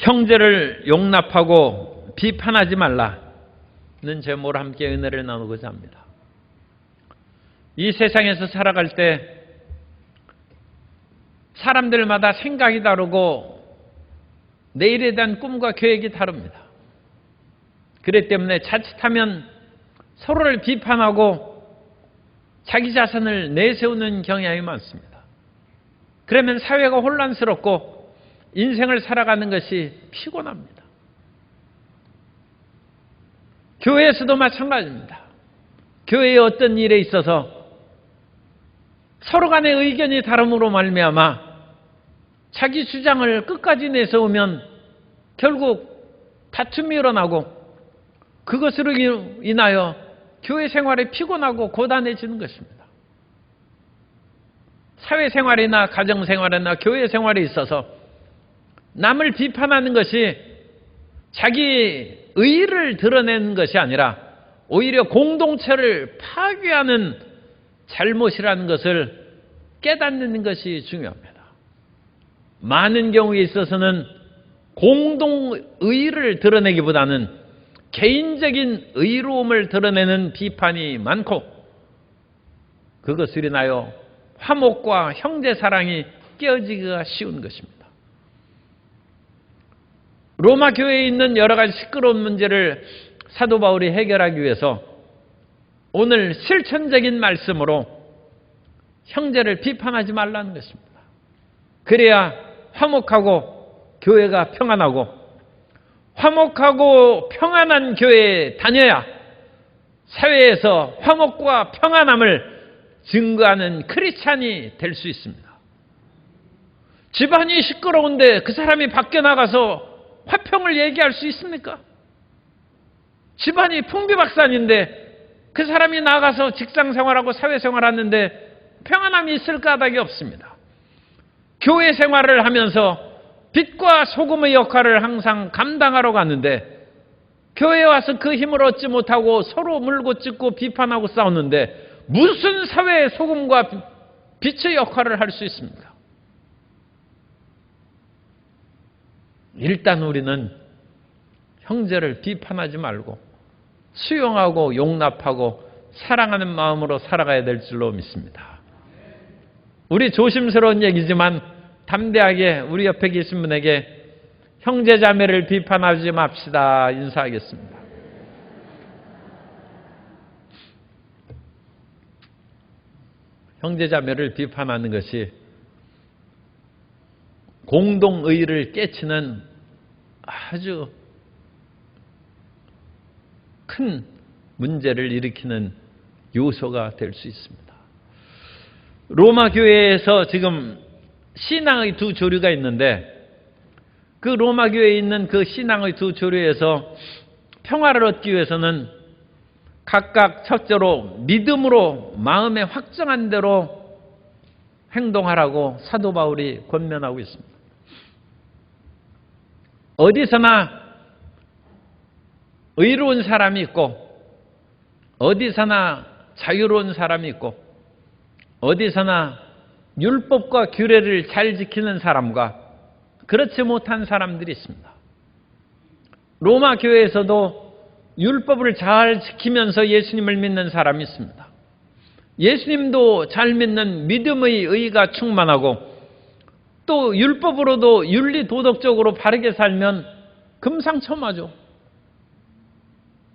형제를 용납하고 비판하지 말라는 제목으로 함께 은혜를 나누고자 합니다. 이 세상에서 살아갈 때 사람들마다 생각이 다르고 내일에 대한 꿈과 계획이 다릅니다. 그렇기 때문에 자칫하면 서로를 비판하고 자기 자신을 내세우는 경향이 많습니다. 그러면 사회가 혼란스럽고 인생을 살아가는 것이 피곤합니다. 교회에서도 마찬가지입니다. 교회의 어떤 일에 있어서 서로 간의 의견이 다름으로 말미암아 자기 주장을 끝까지 내세우면 결국 다툼이 일어나고 그것으로 인하여 교회 생활이 피곤하고 고단해지는 것입니다. 사회생활이나 가정생활이나 교회 생활에 있어서 남을 비판하는 것이 자기 의의를 드러내는 것이 아니라 오히려 공동체를 파괴하는 잘못이라는 것을 깨닫는 것이 중요합니다. 많은 경우에 있어서는 공동의의를 드러내기보다는 개인적인 의로움을 드러내는 비판이 많고 그것으로 인하여 화목과 형제사랑이 깨어지기가 쉬운 것입니다. 로마 교회에 있는 여러 가지 시끄러운 문제를 사도 바울이 해결하기 위해서 오늘 실천적인 말씀으로 형제를 비판하지 말라는 것입니다. 그래야 화목하고 교회가 평안하고 화목하고 평안한 교회에 다녀야 사회에서 화목과 평안함을 증거하는 크리스찬이 될 수 있습니다. 집안이 시끄러운데 그 사람이 밖에 나가서 화평을 얘기할 수 있습니까? 집안이 풍비박산인데 그 사람이 나가서 직장생활하고 사회생활하는데 평안함이 있을 까닭이 없습니다. 교회 생활을 하면서 빛과 소금의 역할을 항상 감당하러 갔는데 교회에 와서 그 힘을 얻지 못하고 서로 물고 찢고 비판하고 싸우는데 무슨 사회의 소금과 빛의 역할을 할 수 있습니까? 일단 우리는 형제를 비판하지 말고 수용하고 용납하고 사랑하는 마음으로 살아가야 될 줄로 믿습니다. 우리 조심스러운 얘기지만 담대하게 우리 옆에 계신 분에게 형제자매를 비판하지 맙시다 인사하겠습니다. 형제자매를 비판하는 것이 공동의를 깨치는 아주 큰 문제를 일으키는 요소가 될 수 있습니다. 로마 교회에서 지금 신앙의 두 조류가 있는데 그 로마 교회에 있는 그 신앙의 두 조류에서 평화를 얻기 위해서는 각각 첫째로 믿음으로 마음에 확정한 대로 행동하라고 사도 바울이 권면하고 있습니다. 어디서나 의로운 사람이 있고 어디서나 자유로운 사람이 있고 어디서나 율법과 규례를 잘 지키는 사람과 그렇지 못한 사람들이 있습니다. 로마 교회에서도 율법을 잘 지키면서 예수님을 믿는 사람이 있습니다. 예수님도 잘 믿는 믿음의 의가 충만하고 또 율법으로도 윤리 도덕적으로 바르게 살면 금상첨화죠.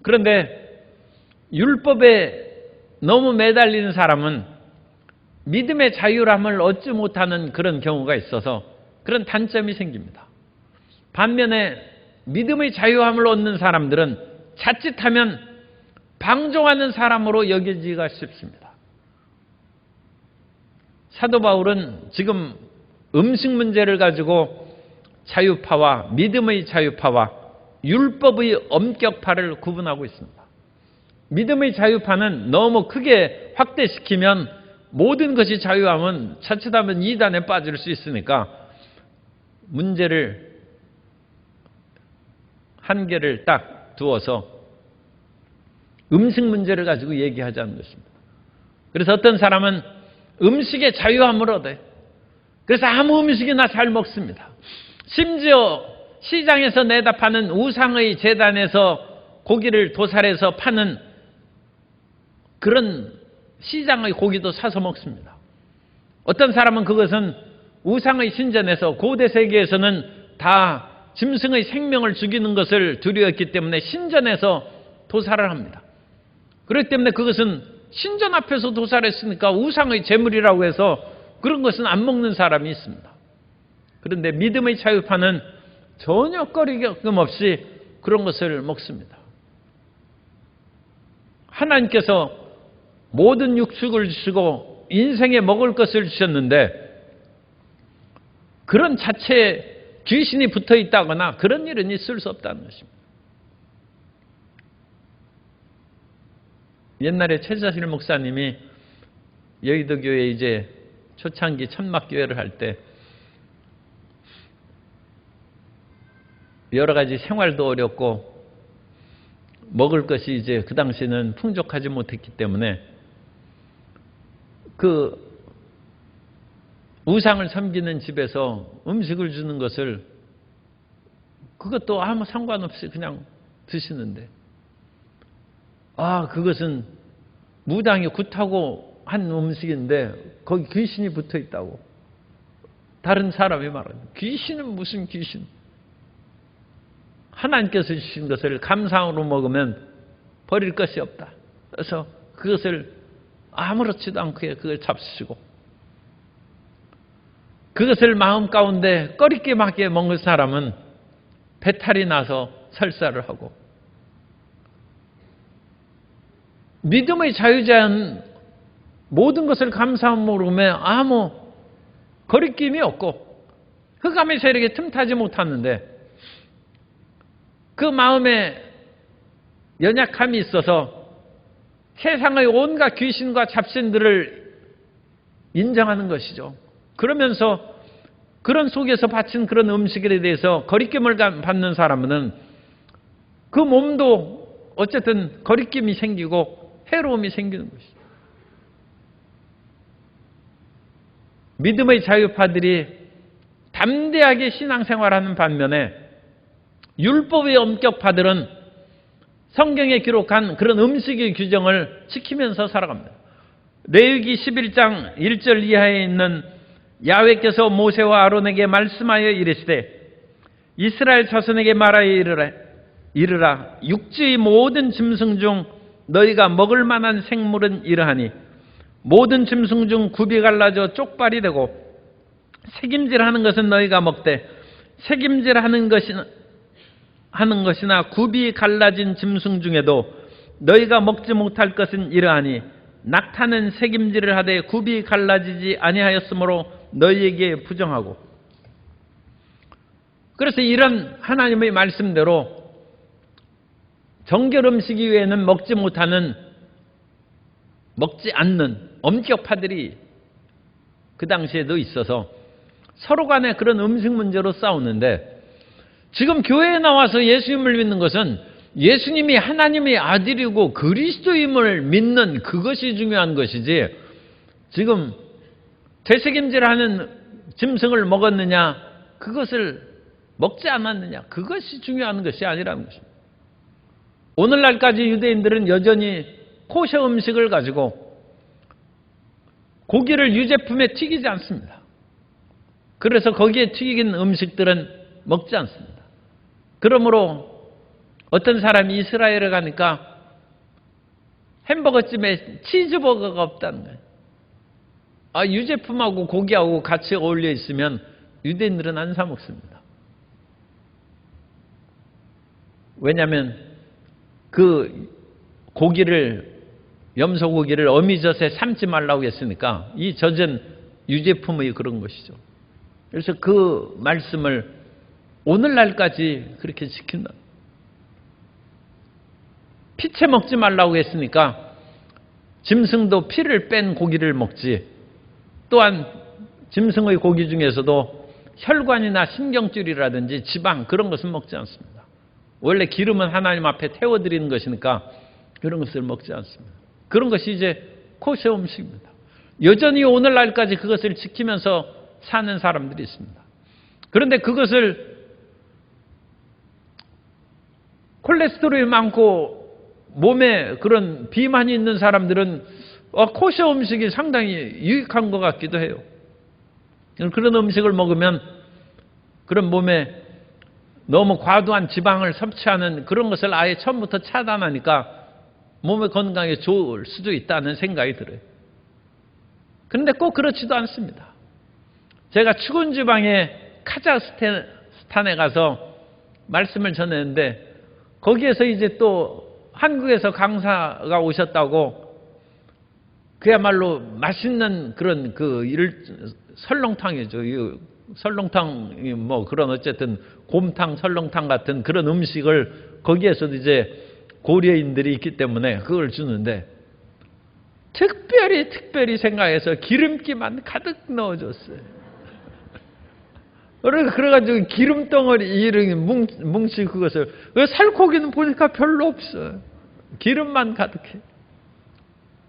그런데 율법에 너무 매달리는 사람은 믿음의 자유함을 얻지 못하는 그런 경우가 있어서 그런 단점이 생깁니다. 반면에 믿음의 자유함을 얻는 사람들은 자칫하면 방종하는 사람으로 여겨지기가 쉽습니다. 사도 바울은 지금 음식 문제를 가지고 자유파와 믿음의 자유파와 율법의 엄격파를 구분하고 있습니다. 믿음의 자유파는 너무 크게 확대시키면 모든 것이 자유하면 자칫하면 이단에 빠질 수 있으니까 문제를 한계를 딱 두어서 음식 문제를 가지고 얘기하자는 것입니다. 그래서 어떤 사람은 음식의 자유함을 얻어요. 그래서 아무 음식이나 잘 먹습니다. 심지어 시장에서 내다 파는 우상의 제단에서 고기를 도살해서 파는 그런 시장의 고기도 사서 먹습니다. 어떤 사람은 그것은 우상의 신전에서 고대 세계에서는 다 짐승의 생명을 죽이는 것을 두려웠기 때문에 신전에서 도살을 합니다. 그렇기 때문에 그것은 신전 앞에서 도살했으니까 우상의 제물이라고 해서 그런 것은 안 먹는 사람이 있습니다. 그런데 믿음의 자유파는 전혀 꺼리낌 없이 그런 것을 먹습니다. 하나님께서 모든 육축을 주시고 인생에 먹을 것을 주셨는데 그런 자체에 귀신이 붙어 있다거나 그런 일은 있을 수 없다는 것입니다. 옛날에 최자실 목사님이 여의도 교회에 이제 초창기 천막교회를 할 때 여러 가지 생활도 어렵고 먹을 것이 이제 그 당시에는 풍족하지 못했기 때문에 그 우상을 섬기는 집에서 음식을 주는 것을 그것도 아무 상관없이 그냥 드시는데 그것은 무당이 굿하고 한 음식인데 거기 귀신이 붙어 있다고 다른 사람이 말하는 귀신은 무슨 귀신? 하나님께서 주신 것을 감사함으로 먹으면 버릴 것이 없다. 그래서 그것을 아무렇지도 않게 그걸 잡수시고 그것을 마음 가운데 꺼리낌하게 먹는 사람은 배탈이 나서 설사를 하고 믿음의 자유자는 모든 것을 감사함으로 먹으면 아무 거리낌이 없고 흑암의 세력에 틈타지 못하는데 그 마음에 연약함이 있어서 세상의 온갖 귀신과 잡신들을 인정하는 것이죠. 그러면서 그런 속에서 바친 그런 음식에 대해서 거리낌을 받는 사람은 그 몸도 어쨌든 거리낌이 생기고 해로움이 생기는 것이죠. 믿음의 자유파들이 담대하게 신앙생활하는 반면에 율법의 엄격파들은 성경에 기록한 그런 음식의 규정을 지키면서 살아갑니다. 레위기 11장 1절 이하에 있는 야훼께서 모세와 아론에게 말씀하여 이르시되 이스라엘 자손에게 말하여 이르라 육지의 모든 짐승 중 너희가 먹을 만한 생물은 이러하니 모든 짐승 중 굽이 갈라져 쪽발이 되고 새김질하는 것은 너희가 먹되 새김질하는 것이나 굽이 갈라진 짐승 중에도 너희가 먹지 못할 것은 이러하니 낙타는 새김질을 하되 굽이 갈라지지 아니하였으므로 너희에게 부정하고. 그래서 이런 하나님의 말씀대로 정결 음식 이외에는 먹지 않는 엄격파들이 그 당시에도 있어서 서로 간에 그런 음식 문제로 싸우는데 지금 교회에 나와서 예수님을 믿는 것은 예수님이 하나님의 아들이고 그리스도임을 믿는 그것이 중요한 것이지 지금 되새김질하는 짐승을 먹었느냐 그것을 먹지 않았느냐 그것이 중요한 것이 아니라는 것입니다. 오늘날까지 유대인들은 여전히 코셔 음식을 가지고 고기를 유제품에 튀기지 않습니다. 그래서 거기에 튀긴 음식들은 먹지 않습니다. 그러므로 어떤 사람이 이스라엘에 가니까 햄버거집에 치즈버거가 없다는 거예요. 유제품하고 고기하고 같이 어울려 있으면 유대인들은 안 사 먹습니다. 왜냐하면 그 염소고기를 어미젖에 삶지 말라고 했으니까 이 젖은 유제품의 그런 것이죠. 그래서 그 말씀을 오늘날까지 그렇게 지킨다. 피채 먹지 말라고 했으니까 짐승도 피를 뺀 고기를 먹지 또한 짐승의 고기 중에서도 혈관이나 신경줄이라든지 지방 그런 것은 먹지 않습니다. 원래 기름은 하나님 앞에 태워드리는 것이니까 그런 것을 먹지 않습니다. 그런 것이 이제 코셔 음식입니다. 여전히 오늘날까지 그것을 지키면서 사는 사람들이 있습니다. 그런데 그것을 콜레스테롤이 많고 몸에 그런 비만이 있는 사람들은 코셔 음식이 상당히 유익한 것 같기도 해요. 그런 음식을 먹으면 그런 몸에 너무 과도한 지방을 섭취하는 그런 것을 아예 처음부터 차단하니까 몸의 건강에 좋을 수도 있다는 생각이 들어요. 그런데 꼭 그렇지도 않습니다. 제가 추운 지방의 카자흐스탄에 가서 말씀을 전했는데 거기에서 이제 또 한국에서 강사가 오셨다고 그야말로 맛있는 그런 설렁탕이죠. 설렁탕이 뭐 그런 어쨌든 곰탕, 설렁탕 같은 그런 음식을 거기에서도 이제 고려인들이 있기 때문에 그걸 주는데 특별히 생각해서 기름기만 가득 넣어줬어요. 그래가지고 기름덩어리 이렇게 뭉치 그것을 살코기는 보니까 별로 없어요. 기름만 가득해.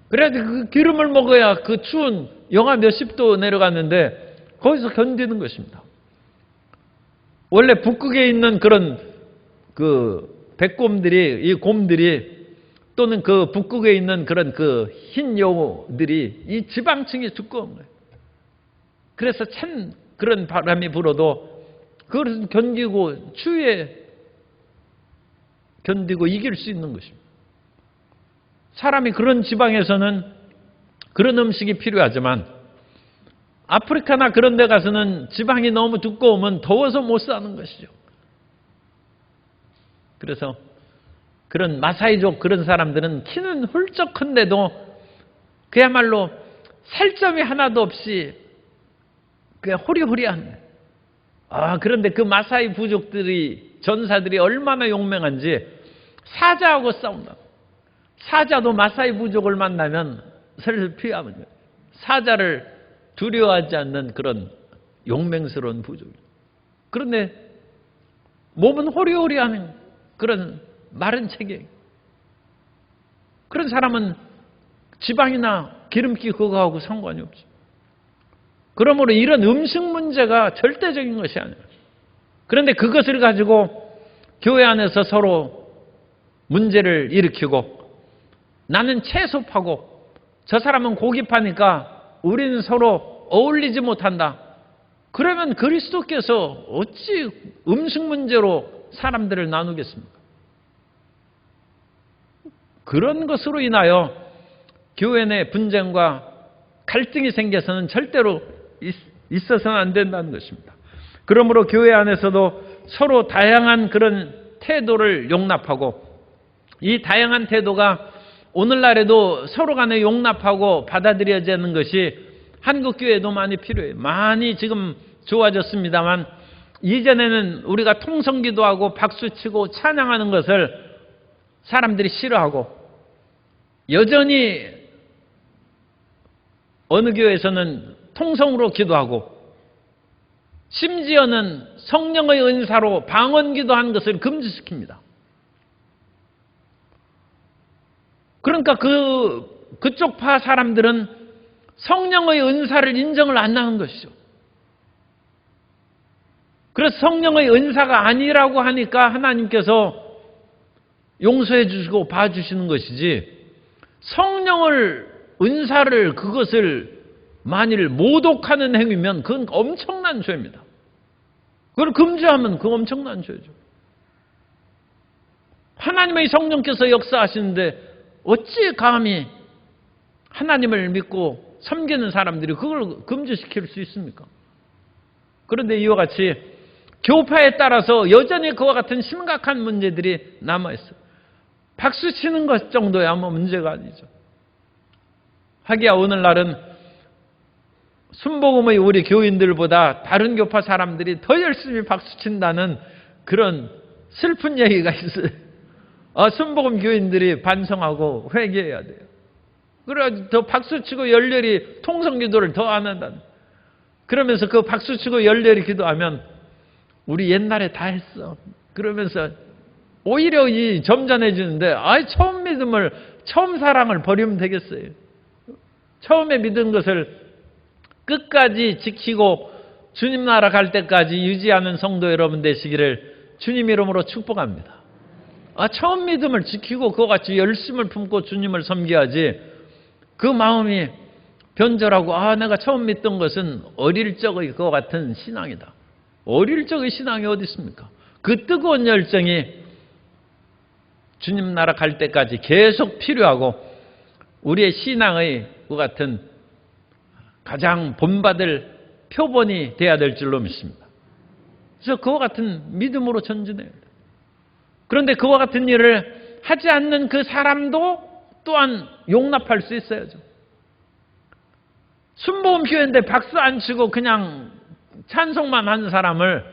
그래가지고 그 기름을 먹어야 그 추운 영하 몇십 도 내려갔는데 거기서 견디는 것입니다. 원래 북극에 있는 그런 이 곰들이 또는 그 북극에 있는 그런 흰 여우들이 이 지방층이 두꺼운 거예요. 그래서 찬 그런 바람이 불어도 그것을 견디고 추위에 견디고 이길 수 있는 것입니다. 사람이 그런 지방에서는 그런 음식이 필요하지만 아프리카나 그런 데 가서는 지방이 너무 두꺼우면 더워서 못 사는 것이죠. 그래서 그런 마사이족 그런 사람들은 키는 훌쩍 큰데도 그야말로 살점이 하나도 없이 그냥 호리호리한. 그런데 그 마사이 부족들이 전사들이 얼마나 용맹한지 사자하고 싸운다. 사자도 마사이 부족을 만나면 슬슬 피하는 거예요. 사자를 두려워하지 않는 그런 용맹스러운 부족이에요. 그런데 몸은 호리호리한 그런 마른 체격. 그런 사람은 지방이나 기름기 그거하고 상관이 없죠. 그러므로 이런 음식 문제가 절대적인 것이 아니에요. 그런데 그것을 가지고 교회 안에서 서로 문제를 일으키고 나는 채소 파고 저 사람은 고기 파니까 우리는 서로 어울리지 못한다. 그러면 그리스도께서 어찌 음식 문제로 사람들을 나누겠습니까? 그런 것으로 인하여 교회 내 분쟁과 갈등이 생겨서는 절대로 있어서는 안 된다는 것입니다. 그러므로 교회 안에서도 서로 다양한 그런 태도를 용납하고 이 다양한 태도가 오늘날에도 서로 간에 용납하고 받아들여지는 것이 한국교회에도 많이 필요해요. 많이 지금 좋아졌습니다만 이전에는 우리가 통성기도하고 박수치고 찬양하는 것을 사람들이 싫어하고 여전히 어느 교회에서는 통성으로 기도하고 심지어는 성령의 은사로 방언기도한 것을 금지시킵니다. 그러니까 그쪽 파 사람들은 성령의 은사를 인정을 안 하는 것이죠. 그래서 성령의 은사가 아니라고 하니까 하나님께서 용서해 주시고 봐주시는 것이지 성령을 은사를 그것을 만일 모독하는 행위면 그건 엄청난 죄입니다. 그걸 금지하면 그건 엄청난 죄죠. 하나님의 성령께서 역사하시는데 어찌 감히 하나님을 믿고 섬기는 사람들이 그걸 금지시킬 수 있습니까? 그런데 이와 같이 교파에 따라서 여전히 그와 같은 심각한 문제들이 남아있어요. 박수 치는 것 정도야 뭐 문제가 아니죠. 하기야 오늘날은 순복음의 우리 교인들보다 다른 교파 사람들이 더 열심히 박수 친다는 그런 슬픈 얘기가 있어요. 순복음 교인들이 반성하고 회개해야 돼요. 그래가지고 더 박수치고 열렬히 통성기도를 더 안 한다는. 그러면서 그 박수치고 열렬히 기도하면 우리 옛날에 다 했어. 그러면서 오히려 이 점잖해지는데 처음 믿음을 처음 사랑을 버리면 되겠어요. 처음에 믿은 것을 끝까지 지키고 주님 나라 갈 때까지 유지하는 성도 여러분 되시기를 주님 이름으로 축복합니다. 처음 믿음을 지키고 그와 같이 열심을 품고 주님을 섬겨야지, 그 마음이 변절하고 내가 처음 믿던 것은 어릴 적의 그와 같은 신앙이다. 어릴 적의 신앙이 어디 있습니까? 그 뜨거운 열정이 주님 나라 갈 때까지 계속 필요하고 우리의 신앙의 그 같은 가장 본받을 표본이 돼야 될 줄로 믿습니다. 그래서 그와 같은 믿음으로 전진해야 돼요. 그런데 그와 같은 일을 하지 않는 그 사람도 또한 용납할 수 있어야죠. 순복음교회인데 박수 안 치고 그냥 찬송만 하는 사람을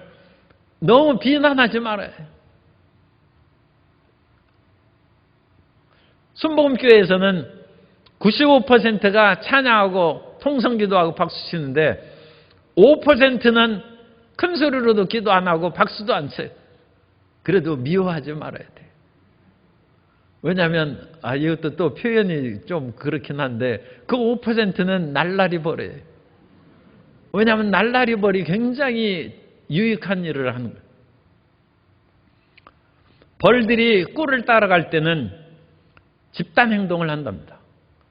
너무 비난하지 말아요. 순복음교회에서는 95%가 찬양하고 통성기도하고 박수 치는데 5%는 큰 소리로도 기도 안 하고 박수도 안 쳐요. 그래도 미워하지 말아야 돼요. 왜냐하면 이것도 또 표현이 좀 그렇긴 한데 그 5%는 날라리 벌이에요. 왜냐하면 날라리 벌이 굉장히 유익한 일을 하는 거예요. 벌들이 꿀을 따라갈 때는 집단 행동을 한답니다.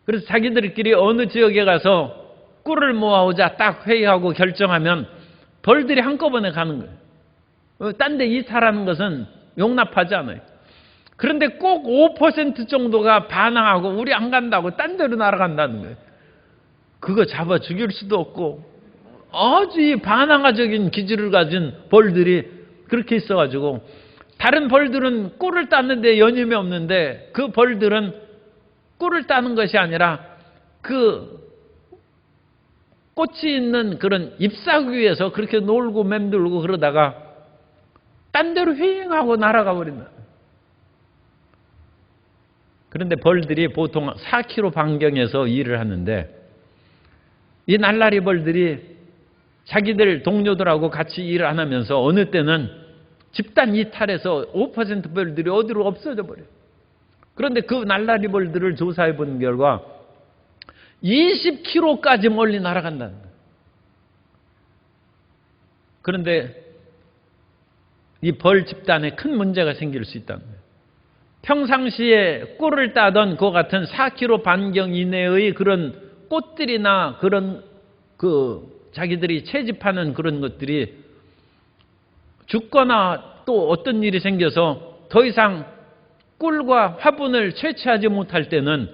그래서 자기들끼리 어느 지역에 가서 꿀을 모아오자 딱 회의하고 결정하면 벌들이 한꺼번에 가는 거예요. 딴 데 이탈하는 것은 용납하지 않아요. 그런데 꼭 5% 정도가 반항하고 우리 안 간다고 딴 데로 날아간다는 거예요. 그거 잡아 죽일 수도 없고 아주 이 반항아적인 기질을 가진 벌들이 그렇게 있어가지고 다른 벌들은 꿀을 따는데 연임이 없는데 그 벌들은 꿀을 따는 것이 아니라 그 꽃이 있는 그런 잎사귀 위에서 그렇게 놀고 맴돌고 그러다가 딴 데로 휘잉하고 날아가 버린다. 그런데 벌들이 보통 4km 반경에서 일을 하는데 이 날라리 벌들이 자기들 동료들하고 같이 일을 안 하면서 어느 때는 집단 이탈해서 5% 벌들이 어디로 없어져 버려요. 그런데 그 날라리 벌들을 조사해 본 결과 20km까지 멀리 날아간다는 거예요. 그런데 이 벌 집단에 큰 문제가 생길 수 있다는 거예요. 평상시에 꿀을 따던 그 같은 4km 반경 이내의 그런 꽃들이나 그런 자기들이 채집하는 그런 것들이 죽거나 또 어떤 일이 생겨서 더 이상 꿀과 화분을 채취하지 못할 때는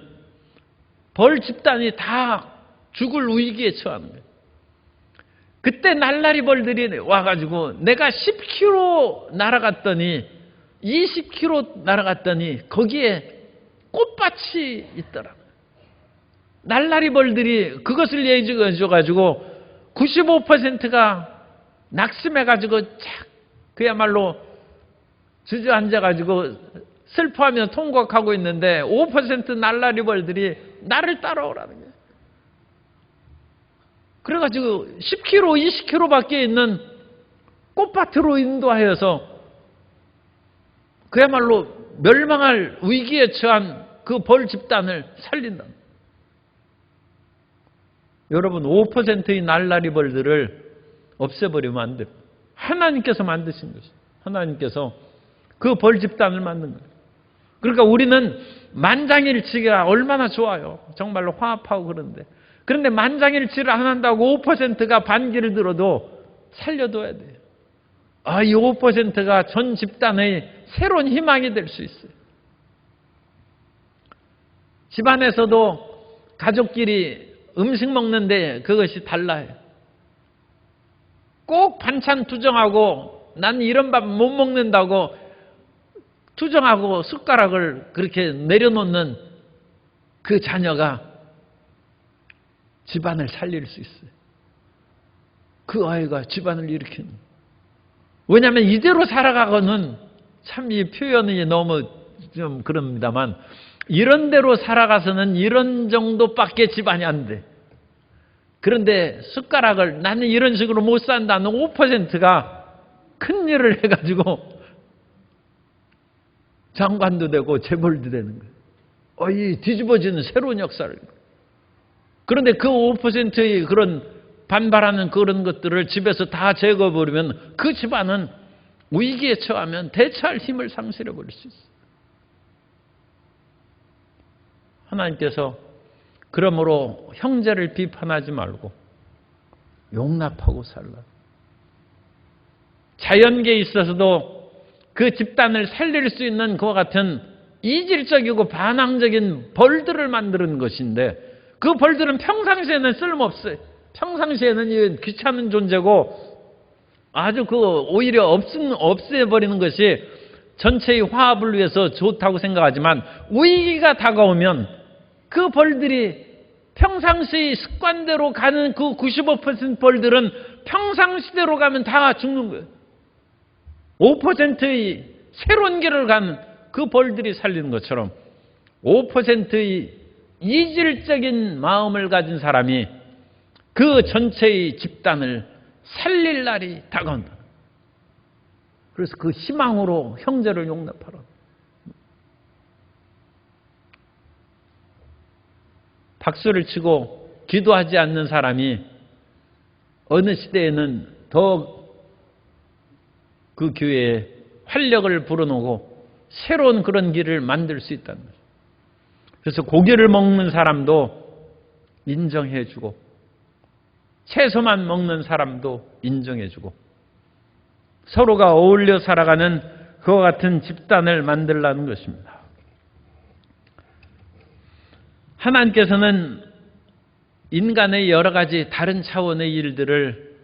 벌 집단이 다 죽을 위기에 처하는 거예요. 그때 날라리 벌들이 와가지고 내가 10km 날아갔더니 20km 날아갔더니 거기에 꽃밭이 있더라. 날라리 벌들이 그것을 예지해 줘가지고 95%가 낙심해가지고 착 그야말로 주저앉아가지고 슬퍼하며 통곡하고 있는데 5% 날라리 벌들이 나를 따라오라는 거예요. 그래가지고 10km, 20km 밖에 있는 꽃밭으로 인도하여서 그야말로 멸망할 위기에 처한 그 벌 집단을 살린다. 여러분 5%의 날라리 벌들을 없애버리면 안 돼요. 하나님께서 만드신 것이에요. 하나님께서 그 벌 집단을 만든 거예요. 그러니까 우리는 만장일치가 얼마나 좋아요. 정말로 화합하고 그런데. 그런데 만장일치를 안 한다고 5%가 반기를 들어도 살려둬야 돼요. 이 5%가 전 집단의 새로운 희망이 될 수 있어요. 집안에서도 가족끼리 음식 먹는데 그것이 달라요. 꼭 반찬 투정하고 난 이런 밥 못 먹는다고 투정하고 숟가락을 그렇게 내려놓는 그 자녀가 집안을 살릴 수 있어요. 그 아이가 집안을 일으키는. 왜냐하면 이대로 살아가고는 참 이 표현이 너무 좀 그럽니다만 이런 대로 살아가서는 이런 정도밖에 집안이 안 돼. 그런데 숟가락을 나는 이런 식으로 못 산다는 5%가 큰 일을 해가지고 장관도 되고 재벌도 되는 거예요. 이 뒤집어지는 새로운 역사를. 그런데 그 5%의 그런 반발하는 그런 것들을 집에서 다 제거해버리면 그 집안은 위기에 처하면 대처할 힘을 상실해버릴 수 있어요. 하나님께서 그러므로 형제를 비판하지 말고 용납하고 살라. 자연계에 있어서도 그 집단을 살릴 수 있는 그와 같은 이질적이고 반항적인 벌들을 만드는 것인데, 그 벌들은 평상시에는 쓸모없어요. 평상시에는 귀찮은 존재고 아주 오히려 없애버리는 것이 전체의 화합을 위해서 좋다고 생각하지만, 위기가 다가오면 그 벌들이 평상시 습관대로 가는 그 95% 벌들은 평상시대로 가면 다 죽는 거예요. 5%의 새로운 길을 가는 그 벌들이 살리는 것처럼 5%의 이질적인 마음을 가진 사람이 그 전체의 집단을 살릴 날이 다가온다. 그래서 그 희망으로 형제를 용납하라. 박수를 치고 기도하지 않는 사람이 어느 시대에는 더 그 교회에 활력을 불어넣고 새로운 그런 길을 만들 수 있다는 거죠. 그래서 고기를 먹는 사람도 인정해주고 채소만 먹는 사람도 인정해주고 서로가 어울려 살아가는 그와 같은 집단을 만들라는 것입니다. 하나님께서는 인간의 여러 가지 다른 차원의 일들을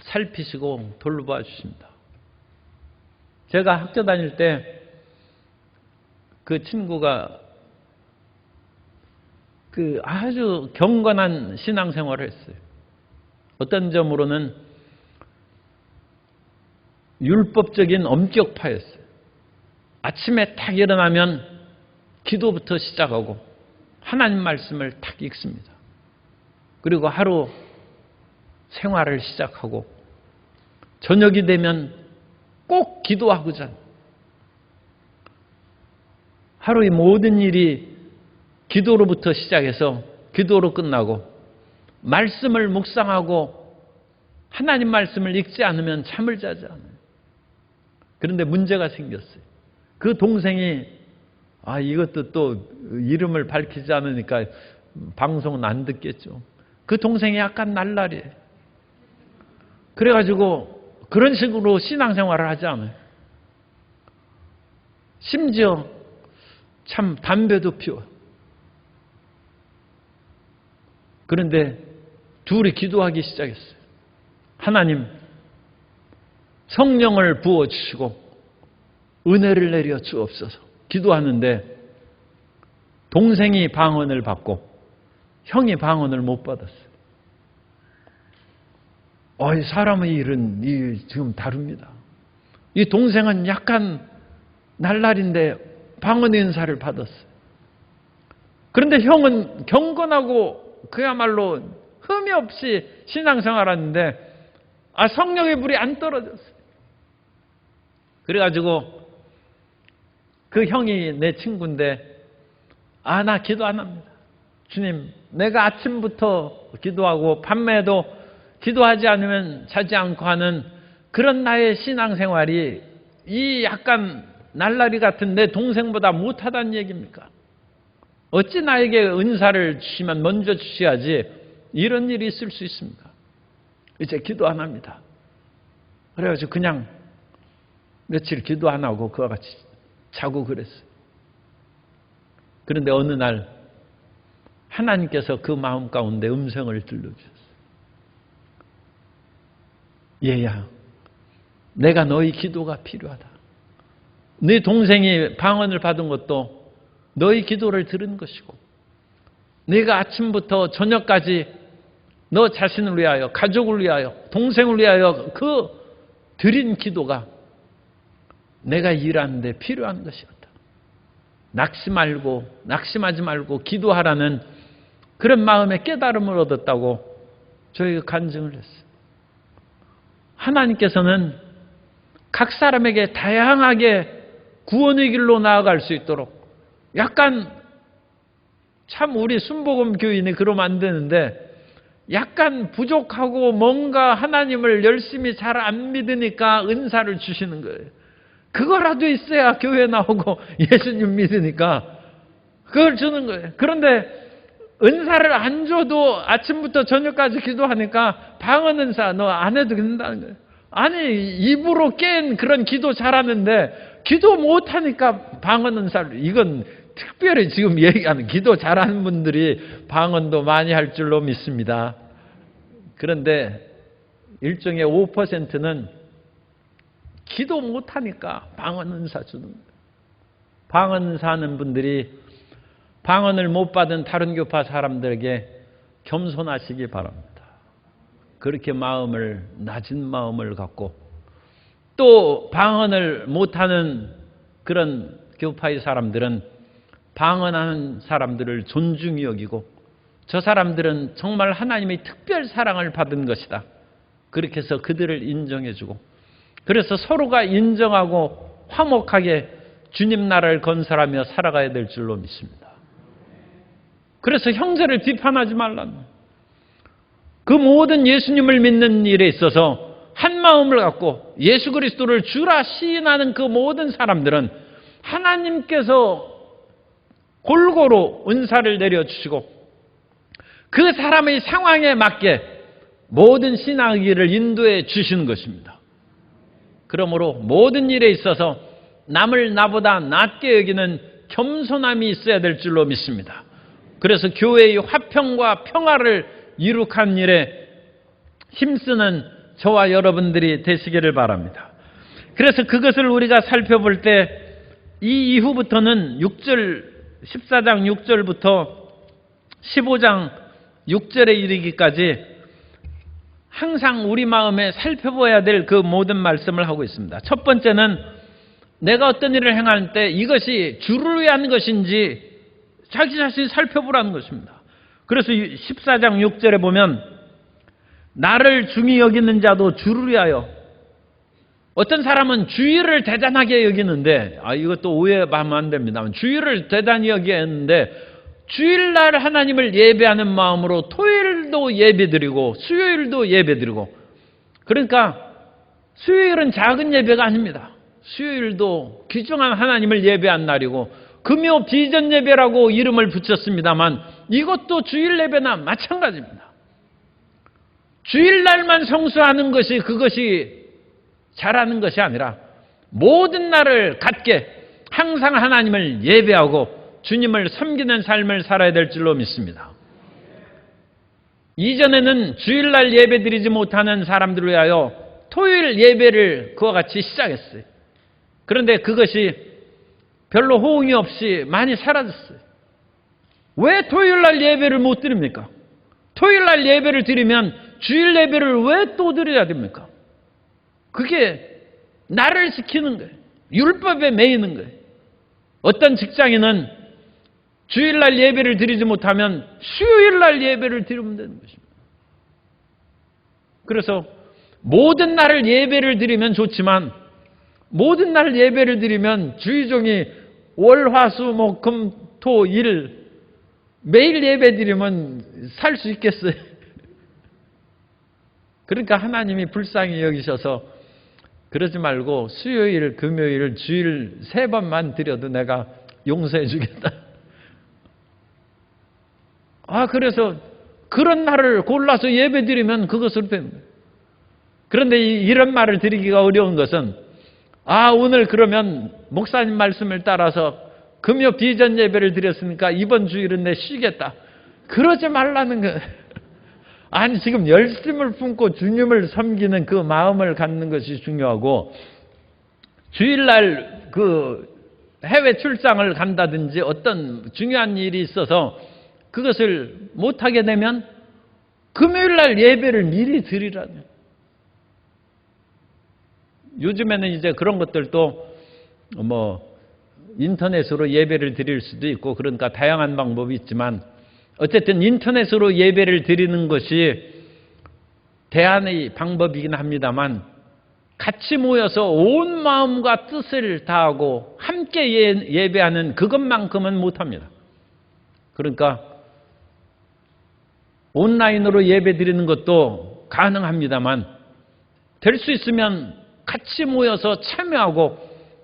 살피시고 돌봐 주십니다. 제가 학교 다닐 때 그 친구가 아주 경건한 신앙생활을 했어요. 어떤 점으로는 율법적인 엄격파였어요. 아침에 딱 일어나면 기도부터 시작하고 하나님 말씀을 딱 읽습니다. 그리고 하루 생활을 시작하고 저녁이 되면 꼭 기도하고자 하루의 모든 일이 기도로부터 시작해서 기도로 끝나고 말씀을 묵상하고 하나님 말씀을 읽지 않으면 잠을 자지 않아요. 그런데 문제가 생겼어요. 그 동생이 이것도 또 이름을 밝히지 않으니까 방송은 안 듣겠죠. 그 동생이 약간 날라리예요. 그래가지고 그런 식으로 신앙생활을 하지 않아요. 심지어 참 담배도 피워요. 그런데 둘이 기도하기 시작했어요. 하나님, 성령을 부어주시고 은혜를 내려 주옵소서. 기도하는데 동생이 방언을 받고 형이 방언을 못 받았어요. 사람의 일은 지금 다릅니다. 이 동생은 약간 날라리인데 방언의 은사를 받았어요. 그런데 형은 경건하고 그야말로 흠이 없이 신앙생활하는데 성령의 불이 안 떨어졌어요. 그래가지고 그 형이 내 친구인데 나 기도 안 합니다. 주님, 내가 아침부터 기도하고 밤에도 기도하지 않으면 자지 않고 하는 그런 나의 신앙생활이 이 약간 날라리 같은 내 동생보다 못하다는 얘기입니까? 어찌 나에게 은사를 주시면 먼저 주셔야지 이런 일이 있을 수 있습니까? 이제 기도 안 합니다. 그래가지고 그냥 며칠 기도 안 하고 그와 같이 자고 그랬어요. 그런데 어느 날 하나님께서 그 마음 가운데 음성을 들려주셨어요. 얘야, 내가 너희 기도가 필요하다. 네 동생이 방언을 받은 것도 너희 기도를 들은 것이고 네가 아침부터 저녁까지 너 자신을 위하여, 가족을 위하여, 동생을 위하여 그 드린 기도가 내가 일하는데 필요한 것이었다. 낙심하지 말고 기도하라는 그런 마음의 깨달음을 얻었다고 저희가 간증을 했어요. 하나님께서는 각 사람에게 다양하게 구원의 길로 나아갈 수 있도록 약간 참 우리 순복음 교인이 그러면 안 되는데 약간 부족하고 뭔가 하나님을 열심히 잘 안 믿으니까 은사를 주시는 거예요. 그거라도 있어야 교회 나오고 예수님 믿으니까 그걸 주는 거예요. 그런데 은사를 안 줘도 아침부터 저녁까지 기도하니까 방언 은사 너 안 해도 된다는 거예요. 아니 입으로 깬 그런 기도 잘하는데 기도 못하니까 방언 은사를, 이건 특별히 지금 얘기하는 기도 잘하는 분들이 방언도 많이 할 줄로 믿습니다. 그런데 일종의 5%는 기도 못하니까 방언 은사 주는 거예요. 방언 은사 하는 분들이 방언을 못 받은 다른 교파 사람들에게 겸손하시기 바랍니다. 그렇게 낮은 마음을 갖고, 또 방언을 못하는 그런 교파의 사람들은 방언하는 사람들을 존중히 여기고, 저 사람들은 정말 하나님의 특별 사랑을 받은 것이다, 그렇게 해서 그들을 인정해주고, 그래서 서로가 인정하고 화목하게 주님 나라를 건설하며 살아가야 될 줄로 믿습니다. 그래서 형제를 비판하지 말라는, 그 모든 예수님을 믿는 일에 있어서 한 마음을 갖고 예수 그리스도를 주라 시인하는 그 모든 사람들은 하나님께서 골고루 은사를 내려주시고 그 사람의 상황에 맞게 모든 신앙의 길을 인도해 주시는 것입니다. 그러므로 모든 일에 있어서 남을 나보다 낮게 여기는 겸손함이 있어야 될 줄로 믿습니다. 그래서 교회의 화평과 평화를 이룩한 일에 힘쓰는 저와 여러분들이 되시기를 바랍니다. 그래서 그것을 우리가 살펴볼 때 이 이후부터는 14장 6절부터 15장 6절에 이르기까지 항상 우리 마음에 살펴봐야 될 그 모든 말씀을 하고 있습니다. 첫 번째는 내가 어떤 일을 행할 때 이것이 주를 위한 것인지 자기 자신이 살펴보라는 것입니다. 그래서 14장 6절에 보면 나를 중히 여기는 자도 주를 위하여, 어떤 사람은 주일을 대단하게 여기는데, 이것도 오해하면 안 됩니다. 주일을 대단히 여기는데 주일날 하나님을 예배하는 마음으로 토요일도 예배드리고 수요일도 예배드리고, 그러니까 수요일은 작은 예배가 아닙니다. 수요일도 귀중한 하나님을 예배한 날이고 금요 비전 예배라고 이름을 붙였습니다만 이것도 주일 예배나 마찬가지입니다. 주일날만 성수하는 것이 그것이 잘하는 것이 아니라 모든 날을 갖게 항상 하나님을 예배하고 주님을 섬기는 삶을 살아야 될 줄로 믿습니다. 이전에는 주일날 예배드리지 못하는 사람들을 위하여 토요일 예배를 그와 같이 시작했어요. 그런데 그것이 별로 호응이 없이 많이 사라졌어요. 왜 토요일날 예배를 못 드립니까? 토요일날 예배를 드리면 주일 예배를 왜 또 드려야 됩니까? 그게 나를 지키는 거예요. 율법에 매이는 거예요. 어떤 직장인은 주일날 예배를 드리지 못하면 수요일날 예배를 드리면 되는 것입니다. 그래서 모든 날을 예배를 드리면 좋지만 모든 날 예배를 드리면 주의종이 월, 화, 수, 목, 금, 토, 일 매일 예배 드리면 살 수 있겠어요? 그러니까 하나님이 불쌍히 여기셔서 그러지 말고 수요일, 금요일, 주일 3번만 드려도 내가 용서해 주겠다. 그래서 그런 날을 골라서 예배 드리면 그것으로 됩니다. 그런데 이런 말을 드리기가 어려운 것은 오늘 그러면 목사님 말씀을 따라서 금요 비전 예배를 드렸으니까 이번 주일은 내 쉬겠다. 그러지 말라는 거예요. 아니 지금 열심을 품고 주님을 섬기는 그 마음을 갖는 것이 중요하고, 주일날 그 해외 출장을 간다든지 어떤 중요한 일이 있어서 그것을 못하게 되면 금요일날 예배를 미리 드리라는. 요즘에는 이제 그런 것들도 인터넷으로 예배를 드릴 수도 있고 그러니까 다양한 방법이 있지만 어쨌든 인터넷으로 예배를 드리는 것이 대안의 방법이긴 합니다만 같이 모여서 온 마음과 뜻을 다하고 함께 예배하는 그것만큼은 못합니다. 그러니까 온라인으로 예배 드리는 것도 가능합니다만 될 수 있으면 같이 모여서 참여하고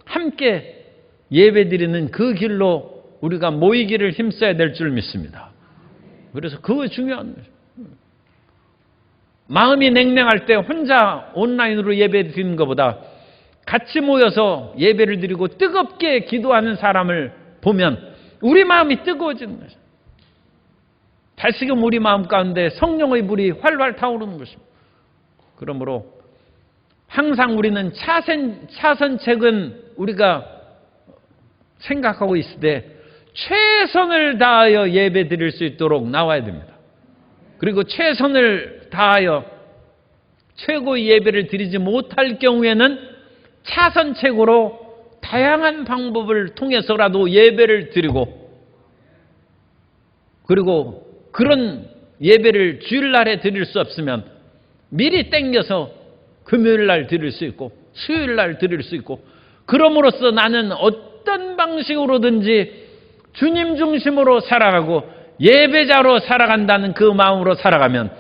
함께 예배 드리는 그 길로 우리가 모이기를 힘써야 될 줄 믿습니다. 그래서 그거 중요한 거죠. 마음이 냉랭할 때 혼자 온라인으로 예배 드리는 것보다 같이 모여서 예배를 드리고 뜨겁게 기도하는 사람을 보면 우리 마음이 뜨거워지는 거죠. 다시금 우리 마음 가운데 성령의 불이 활활 타오르는 것입니다. 그러므로 항상 우리는 차선책은 우리가 생각하고 있을 때 최선을 다하여 예배 드릴 수 있도록 나와야 됩니다. 그리고 최선을 다하여 최고의 예배를 드리지 못할 경우에는 차선책으로 다양한 방법을 통해서라도 예배를 드리고, 그리고 그런 예배를 주일날에 드릴 수 없으면 미리 땡겨서 금요일날 드릴 수 있고 수요일날 드릴 수 있고, 그럼으로써 나는 어떤 방식으로든지 주님 중심으로 살아가고 예배자로 살아간다는 그 마음으로 살아가면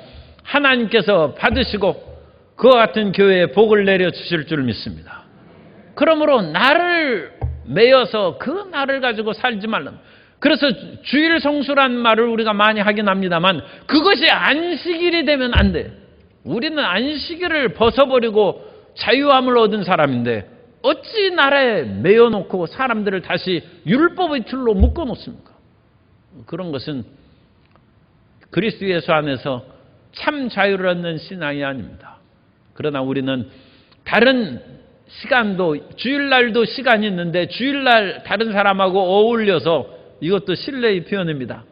하나님께서 받으시고 그와 같은 교회에 복을 내려주실 줄 믿습니다. 그러므로 나를 매여서 그 나를 가지고 살지 말라. 그래서 주일 성수란 말을 우리가 많이 하긴 합니다만 그것이 안식일이 되면 안 돼. 우리는 안식일을 벗어버리고 자유함을 얻은 사람인데 어찌 나라에 매여놓고 사람들을 다시 율법의 틀로 묶어놓습니까? 그런 것은 그리스도 예수 안에서 참 자유를 얻는 신앙이 아닙니다. 그러나 우리는 다른 시간도, 주일날도 시간이 있는데 주일날 다른 사람하고 어울려서, 이것도 신뢰의 표현입니다.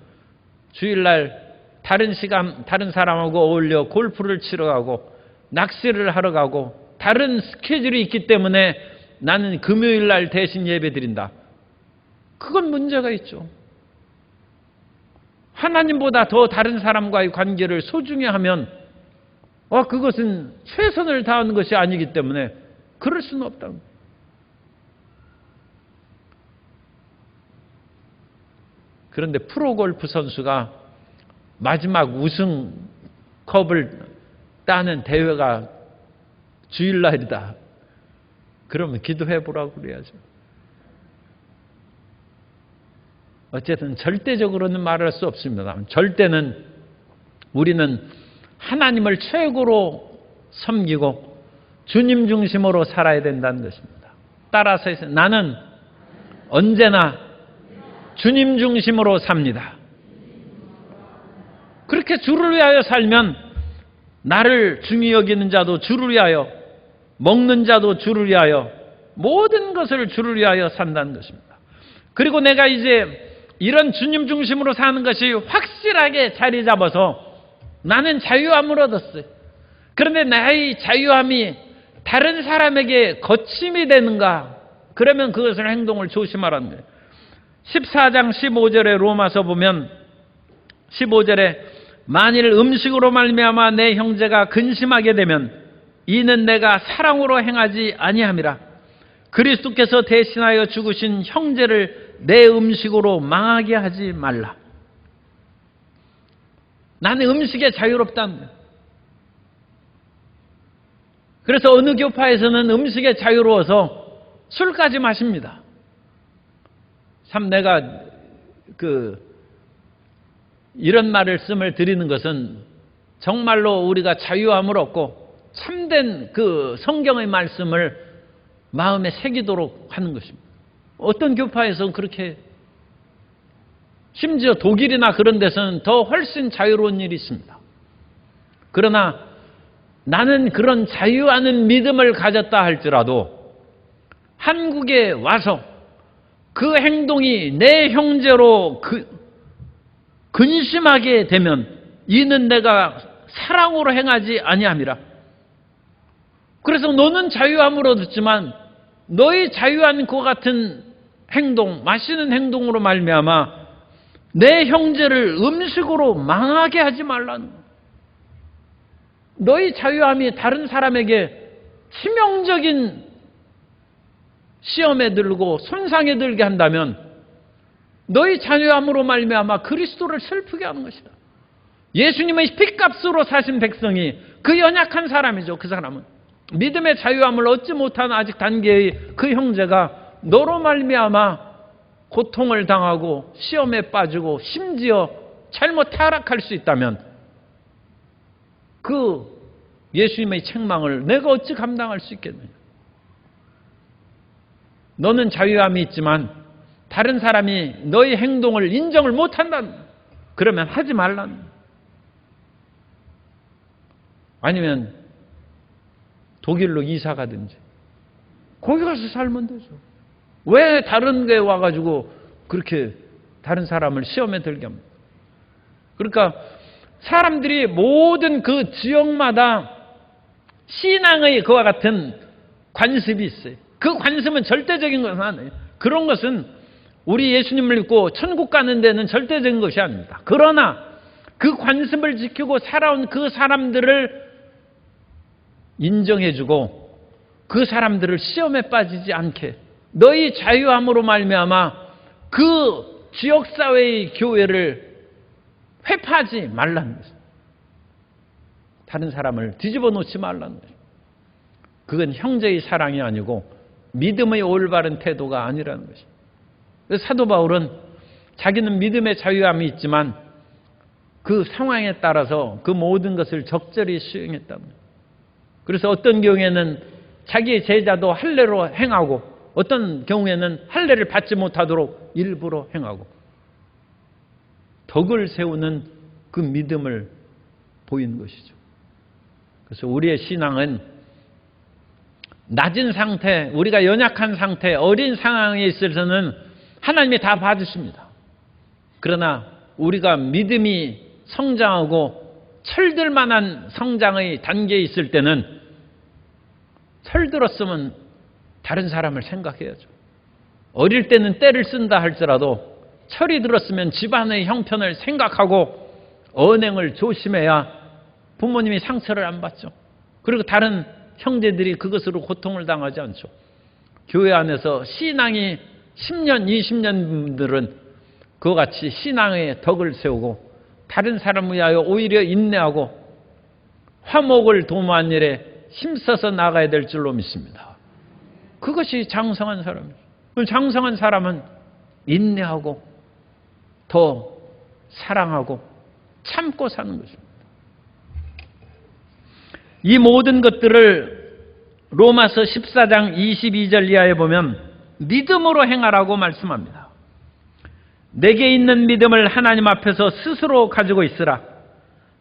주일날 다른 시간 다른 사람하고 어울려 골프를 치러 가고 낚시를 하러 가고 다른 스케줄이 있기 때문에 나는 금요일날 대신 예배 드린다. 그건 문제가 있죠. 하나님보다 더 다른 사람과의 관계를 소중히 하면 그것은 최선을 다하는 것이 아니기 때문에 그럴 수는 없다. 그런데 프로골프 선수가 마지막 우승컵을 따는 대회가 주일날이다. 그러면 기도해 보라고 그래야죠. 어쨌든 절대적으로는 말할 수 없습니다. 절대는 우리는 하나님을 최고로 섬기고 주님 중심으로 살아야 된다는 것입니다. 따라서 나는 언제나 주님 중심으로 삽니다. 그렇게 주를 위하여 살면 나를 중히 여기는 자도 주를 위하여, 먹는 자도 주를 위하여, 모든 것을 주를 위하여 산다는 것입니다. 그리고 내가 이제 이런 주님 중심으로 사는 것이 확실하게 자리 잡아서 나는 자유함을 얻었어요. 그런데 나의 자유함이 다른 사람에게 거침이 되는가? 그러면 그것을 행동을 조심하라는 거예요. 14장 15절에 로마서 보면 15절에 만일 음식으로 말미암아 내 형제가 근심하게 되면 이는 내가 사랑으로 행하지 아니함이라. 그리스도께서 대신하여 죽으신 형제를 내 음식으로 망하게 하지 말라. 나는 음식에 자유롭다는 거예요. 그래서 어느 교파에서는 음식에 자유로워서 술까지 마십니다. 참 내가 이런 말씀을 드리는 것은 정말로 우리가 자유함을 얻고 참된 그 성경의 말씀을 마음에 새기도록 하는 것입니다. 어떤 교파에서는 그렇게, 심지어 독일이나 그런 데서는 더 훨씬 자유로운 일이 있습니다. 그러나 나는 그런 자유하는 믿음을 가졌다 할지라도 한국에 와서 그 행동이 내 형제로 근심하게 되면 이는 내가 사랑으로 행하지 아니함이라. 그래서 너는 자유함을 얻었지만 너의 자유한 그 같은 행동, 마시는 행동으로 말미암아 내 형제를 음식으로 망하게 하지 말라는 거야. 너의 자유함이 다른 사람에게 치명적인 시험에 들고 손상에 들게 한다면 너의 자유함으로 말미암아 그리스도를 슬프게 하는 것이다. 예수님의 핏값으로 사신 백성이 그 연약한 사람이죠. 그 사람은 믿음의 자유함을 얻지 못한 아직 단계의 그 형제가 너로 말미암아 고통을 당하고 시험에 빠지고 심지어 잘못 타락할 수 있다면 그 예수님의 책망을 내가 어찌 감당할 수 있겠느냐. 너는 자유함이 있지만 다른 사람이 너의 행동을 인정을 못한다. 그러면 하지 말라는. 아니면 독일로 이사 가든지 거기 가서 살면 되죠. 왜 다른 데 와가지고 그렇게 다른 사람을 시험에 들게 합니까? 그러니까 사람들이 모든 그 지역마다 신앙의 그와 같은 관습이 있어요. 그 관습은 절대적인 것은 아니에요. 그런 것은 우리 예수님을 믿고 천국 가는 데는 절대적인 것이 아닙니다. 그러나 그 관습을 지키고 살아온 그 사람들을 인정해주고 그 사람들을 시험에 빠지지 않게 너희 자유함으로 말미암아 그 지역사회의 교회를 회파하지 말라는 것입니다. 다른 사람을 뒤집어 놓지 말라는 것입니다. 그건 형제의 사랑이 아니고 믿음의 올바른 태도가 아니라는 것입니다. 그래서 사도 바울은 자기는 믿음의 자유함이 있지만 그 상황에 따라서 그 모든 것을 적절히 수행했답니다. 그래서 어떤 경우에는 자기의 제자도 할례로 행하고 어떤 경우에는 할례를 받지 못하도록 일부러 행하고 덕을 세우는 그 믿음을 보이는 것이죠. 그래서 우리의 신앙은 낮은 상태, 우리가 연약한 상태, 어린 상황에 있어서는 하나님이 다 봐주십니다. 그러나 우리가 믿음이 성장하고 철들 만한 성장의 단계에 있을 때는 철들었으면 다른 사람을 생각해야죠. 어릴 때는 때를 쓴다 할지라도 철이 들었으면 집안의 형편을 생각하고 언행을 조심해야 부모님이 상처를 안 받죠. 그리고 다른 형제들이 그것으로 고통을 당하지 않죠. 교회 안에서 신앙이 10년, 20년 분들은 그와 같이 신앙의 덕을 세우고 다른 사람을 위하여 오히려 인내하고 화목을 도모한 일에 힘써서 나가야 될 줄로 믿습니다. 그것이 장성한 사람이에요. 장성한 사람은 인내하고 더 사랑하고 참고 사는 것입니다. 이 모든 것들을 로마서 14장 22절 이하에 보면 믿음으로 행하라고 말씀합니다. 내게 있는 믿음을 하나님 앞에서 스스로 가지고 있으라.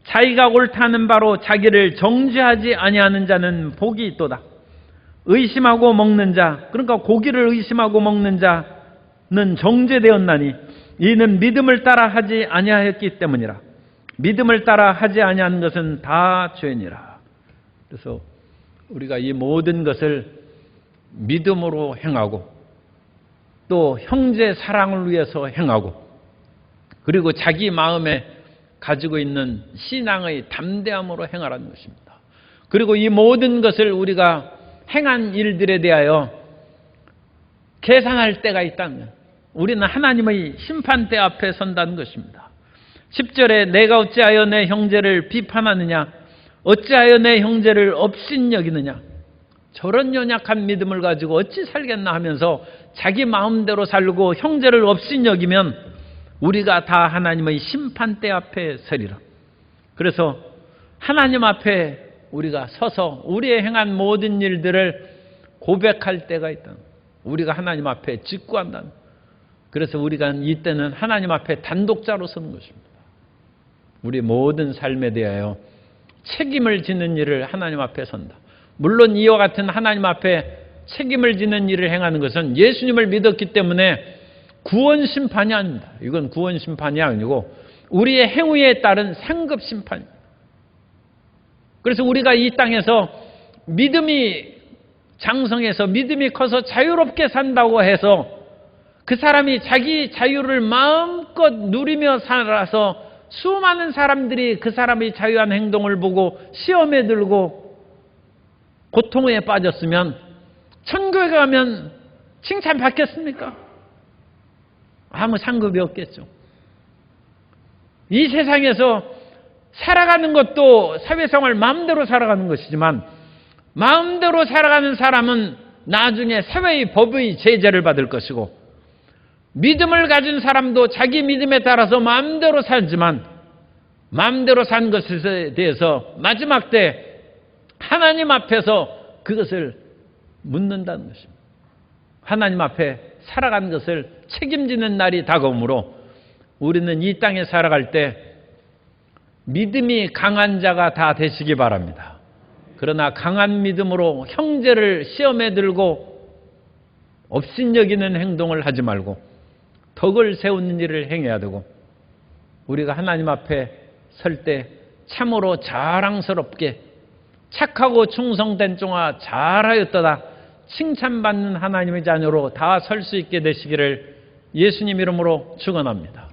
자기가 옳다는 바로 자기를 정죄하지 아니하는 자는 복이 있도다. 의심하고 먹는 자, 그러니까 고기를 의심하고 먹는 자는 정죄되었나니 이는 믿음을 따라 하지 아니하였기 때문이라. 믿음을 따라 하지 아니하는 것은 다 죄니라. 그래서 우리가 이 모든 것을 믿음으로 행하고 또 형제 사랑을 위해서 행하고 그리고 자기 마음에 가지고 있는 신앙의 담대함으로 행하라는 것입니다. 그리고 이 모든 것을 우리가 행한 일들에 대하여 계산할 때가 있다면 우리는 하나님의 심판대 앞에 선다는 것입니다. 10절에 내가 어찌하여 내 형제를 비판하느냐 어찌하여 내 형제를 업신여기느냐. 저런 연약한 믿음을 가지고 어찌 살겠나 하면서 자기 마음대로 살고 형제를 업신여기면 우리가 다 하나님의 심판대 앞에 서리라. 그래서 하나님 앞에 우리가 서서 우리의 행한 모든 일들을 고백할 때가 있다. 우리가 하나님 앞에 직구한다. 그래서 우리가 이때는 하나님 앞에 단독자로 서는 것입니다. 우리 모든 삶에 대하여 책임을 지는 일을 하나님 앞에 선다. 물론 이와 같은 하나님 앞에 책임을 지는 일을 행하는 것은 예수님을 믿었기 때문에 구원 심판이 아닙니다. 이건 구원 심판이 아니고 우리의 행위에 따른 상급 심판입니다. 그래서 우리가 이 땅에서 믿음이 장성해서 믿음이 커서 자유롭게 산다고 해서 그 사람이 자기 자유를 마음껏 누리며 살아서 수많은 사람들이 그 사람의 자유한 행동을 보고 시험에 들고 고통에 빠졌으면 천국에 가면 칭찬받겠습니까? 아무 상급이 없겠죠. 이 세상에서 살아가는 것도 사회생활 마음대로 살아가는 것이지만 마음대로 살아가는 사람은 나중에 사회의 법의 제재를 받을 것이고 믿음을 가진 사람도 자기 믿음에 따라서 마음대로 살지만 마음대로 산 것에 대해서 마지막 때 하나님 앞에서 그것을 묻는다는 것입니다. 하나님 앞에 살아간 것을 책임지는 날이 다가오므로 우리는 이 땅에 살아갈 때 믿음이 강한 자가 다 되시기 바랍니다. 그러나 강한 믿음으로 형제를 시험에 들고 업신여기는 행동을 하지 말고 덕을 세우는 일을 행해야 되고, 우리가 하나님 앞에 설 때 참으로 자랑스럽게 착하고 충성된 종아 잘하였도다 칭찬받는 하나님의 자녀로 다 설 수 있게 되시기를 예수님 이름으로 축원합니다.